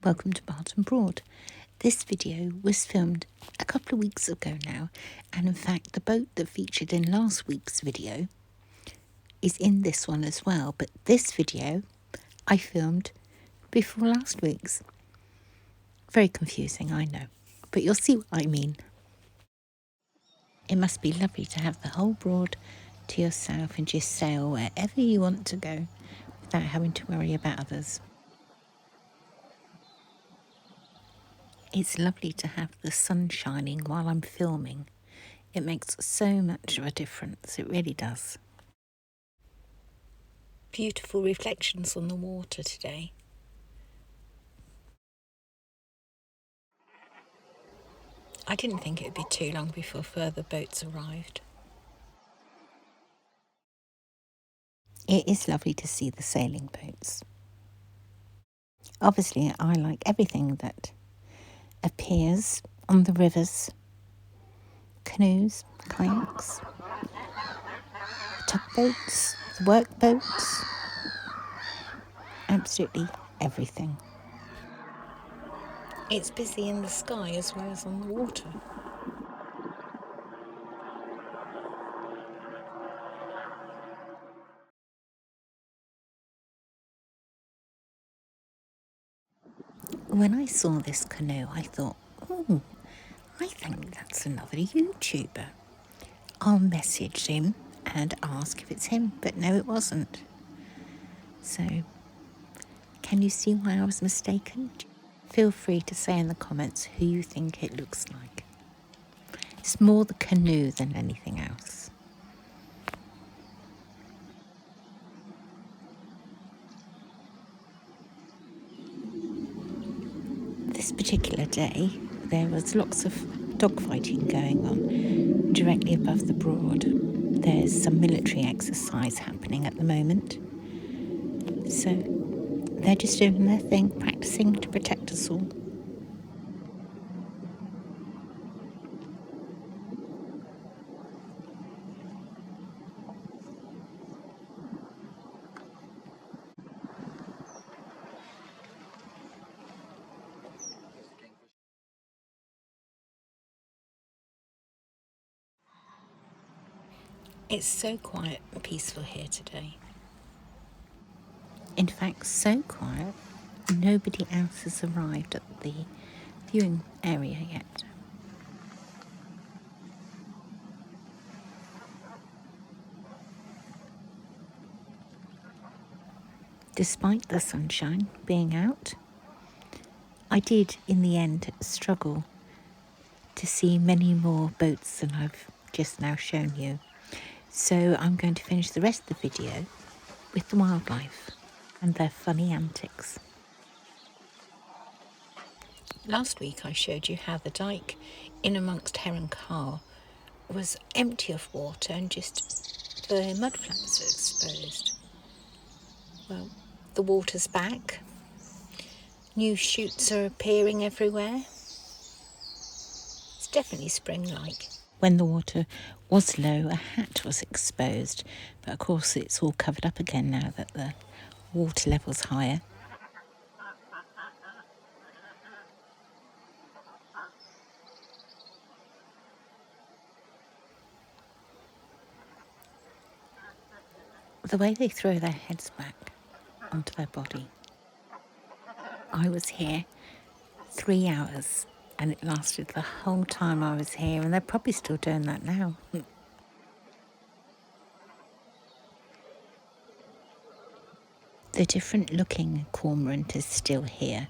Welcome to Barton Broad. This video was filmed a couple of weeks ago now, and in fact the boat that featured in last week's video is in this one as well, but this video I filmed before last week's. Very confusing, I know, but you'll see what I mean. It must be lovely to have the whole Broad to yourself and just sail wherever you want to go without having to worry about others. It's lovely to have the sun shining while I'm filming. It makes so much of a difference, it really does. Beautiful reflections on the water today. I didn't think it would be too long before further boats arrived. It is lovely to see the sailing boats. Obviously, I like everything that appears on the rivers. Canoes, kayaks, tugboats, workboats, absolutely everything. It's busy in the sky as well as on the water. When I saw this canoe, I thought, oh, I think that's another YouTuber. I'll message him and ask if it's him, but no, it wasn't. So, can you see why I was mistaken? Feel free to say in the comments who you think it looks like. It's more the canoe than anything else. This particular day, there was lots of dogfighting going on directly above the Broad. There's some military exercise happening at the moment. So they're just doing their thing, practicing to protect us all. It's so quiet and peaceful here today. In fact, so quiet, nobody else has arrived at the viewing area yet. Despite the sunshine being out, I did in the end struggle to see many more boats than I've just now shown you. So I'm going to finish the rest of the video with the wildlife and their funny antics. Last week I showed you how the dike in amongst Heron Car was empty of water and just the mudflats were exposed. Well, the water's back. New shoots are appearing everywhere. It's definitely spring-like. When the water was low, a hat was exposed, but of course it's all covered up again now that the water level's higher. The way they throw their heads back onto their body. I was here 3 hours and it lasted the whole time I was here, and they're probably still doing that now. The different looking cormorant is still here.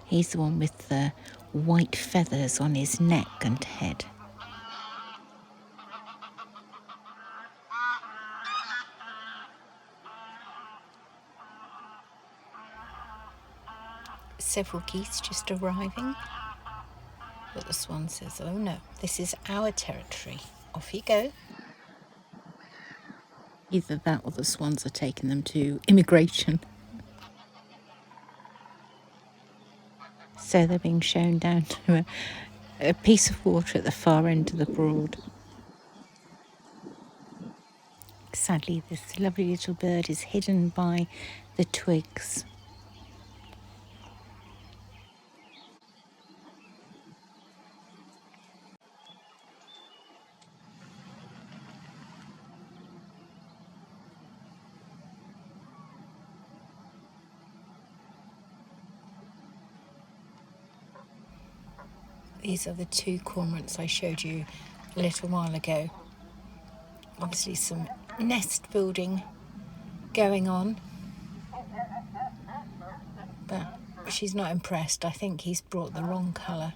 He's the one with the white feathers on his neck and head. Several geese just arriving. But the swan says, oh no, this is our territory. Off you go. Either that or the swans are taking them to immigration. So they're being shown down to a piece of water at the far end of the Broad. Sadly, this lovely little bird is hidden by the twigs. These are the two cormorants I showed you a little while ago. Obviously some nest building going on, but she's not impressed. I think he's brought the wrong colour.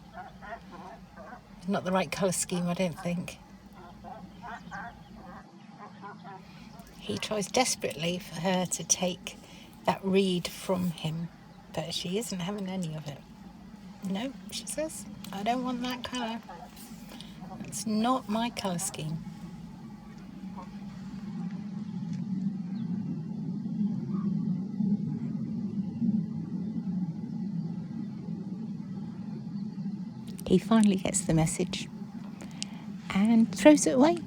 Not the right colour scheme, I don't think. He tries desperately for her to take that reed from him, but she isn't having any of it. No, she says, I don't want that colour. It's not my colour scheme. He finally gets the message and throws it away.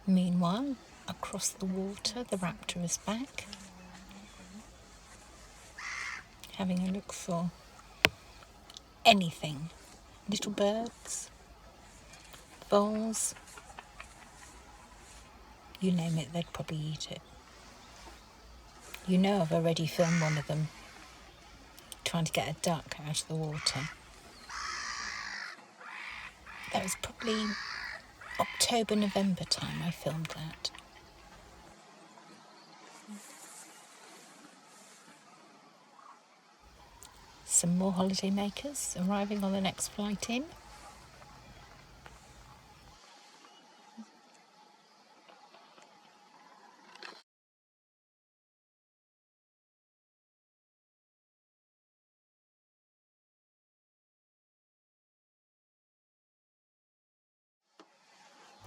Meanwhile, across the water, the raptor is back, having a look for anything. Little birds, voles, you name it, they'd probably eat it. You know I've already filmed one of them trying to get a duck out of the water. That was probably October, November time I filmed that. Some more holiday makers arriving on the next flight in.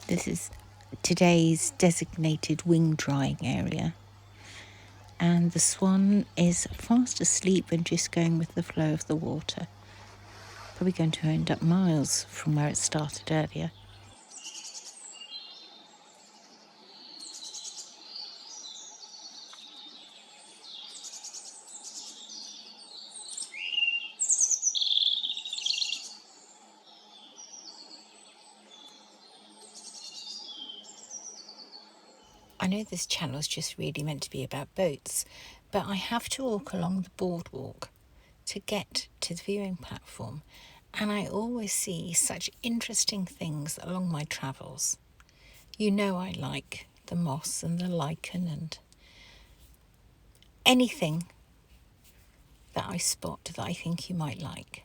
This is today's designated wing drying area. And the swan is fast asleep and just going with the flow of the water. Probably going to end up miles from where it started earlier. I know this channel is just really meant to be about boats, but I have to walk along the boardwalk to get to the viewing platform, and I always see such interesting things along my travels. You know I like the moss and the lichen and anything that I spot that I think you might like.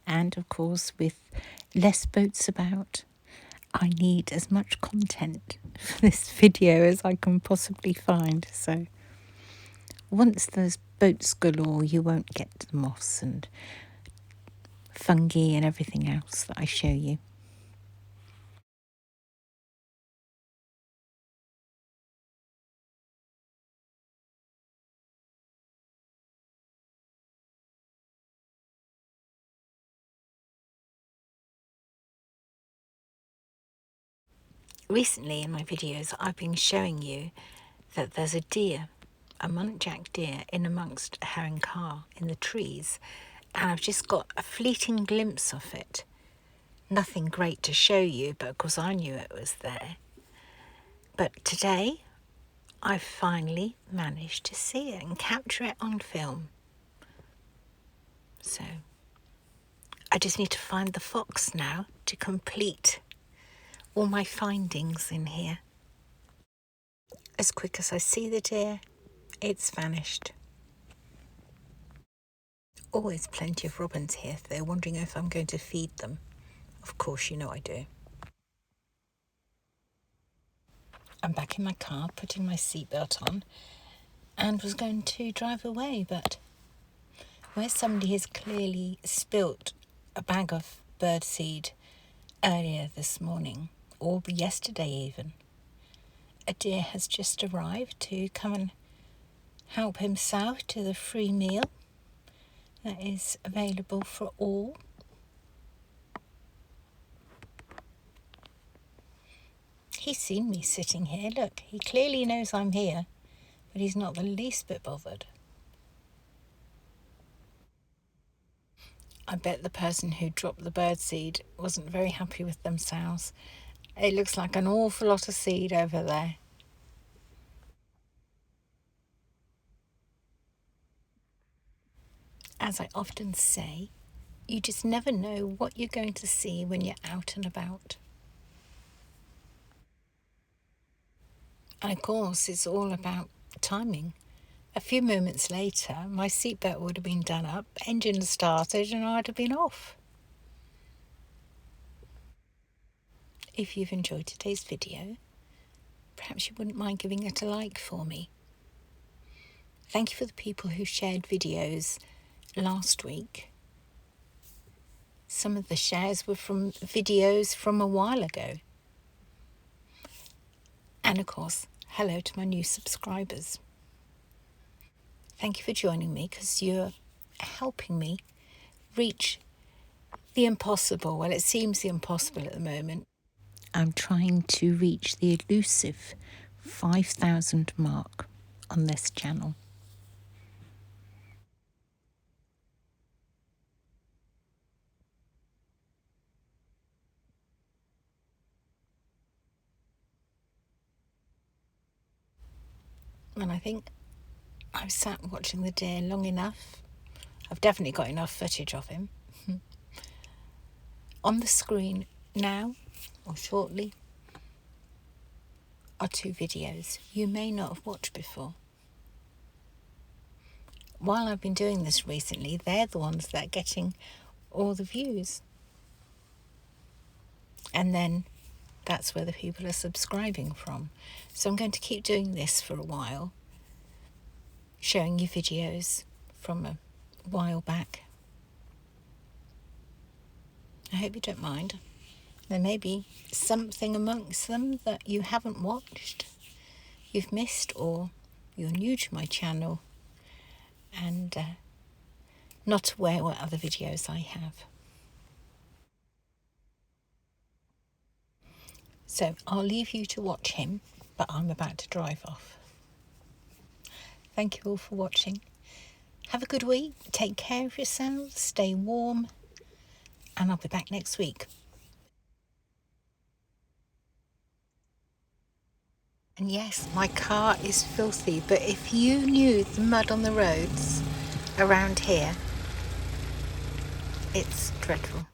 And of course, with less boats about, I need as much content for this video as I can possibly find. So once there's boats galore, you won't get the moss and fungi and everything else that I show you. Recently in my videos, I've been showing you that there's a deer, a muntjac deer, in amongst a herring calf in the trees, and I've just got a fleeting glimpse of it. Nothing great to show you, but of course I knew it was there. But today, I finally managed to see it and capture it on film. So I just need to find the fox now to complete all my findings in here. As quick as I see the deer, it's vanished. Always plenty of robins here. They're wondering if I'm going to feed them. Of course, you know I do. I'm back in my car, putting my seatbelt on, and was going to drive away, but where somebody has clearly spilt a bag of birdseed earlier this morning, or yesterday even, a deer has just arrived to come and help himself to the free meal that is available for all. He's seen me sitting here. Look, he clearly knows I'm here, but he's not the least bit bothered. I bet the person who dropped the birdseed wasn't very happy with themselves. It looks like an awful lot of seed over there. As I often say, you just never know what you're going to see when you're out and about. And of course, it's all about timing. A few moments later, my seatbelt would have been done up, engine started, and I'd have been off. If you've enjoyed today's video, perhaps you wouldn't mind giving it a like for me. Thank you for the people who shared videos last week. Some of the shares were from videos from a while ago. And of course, hello to my new subscribers. Thank you for joining me, because you're helping me reach the impossible. Well, it seems the impossible at the moment. I'm trying to reach the elusive 5,000 mark on this channel. And I think I've sat watching the deer long enough. I've definitely got enough footage of him. On the screen now, or shortly, are 2 videos you may not have watched before. While I've been doing this recently, they're the ones that are getting all the views. And then that's where the people are subscribing from. So I'm going to keep doing this for a while, showing you videos from a while back. I hope you don't mind. There may be something amongst them that you haven't watched, you've missed, or you're new to my channel and not aware what other videos I have. So I'll leave you to watch him, but I'm about to drive off. Thank you all for watching. Have a good week. Take care of yourselves. Stay warm. And I'll be back next week. And yes, my car is filthy, but if you knew the mud on the roads around here, it's dreadful.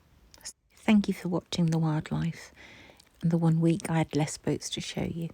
Thank you for watching the wildlife. And the one week I had less boats to show you.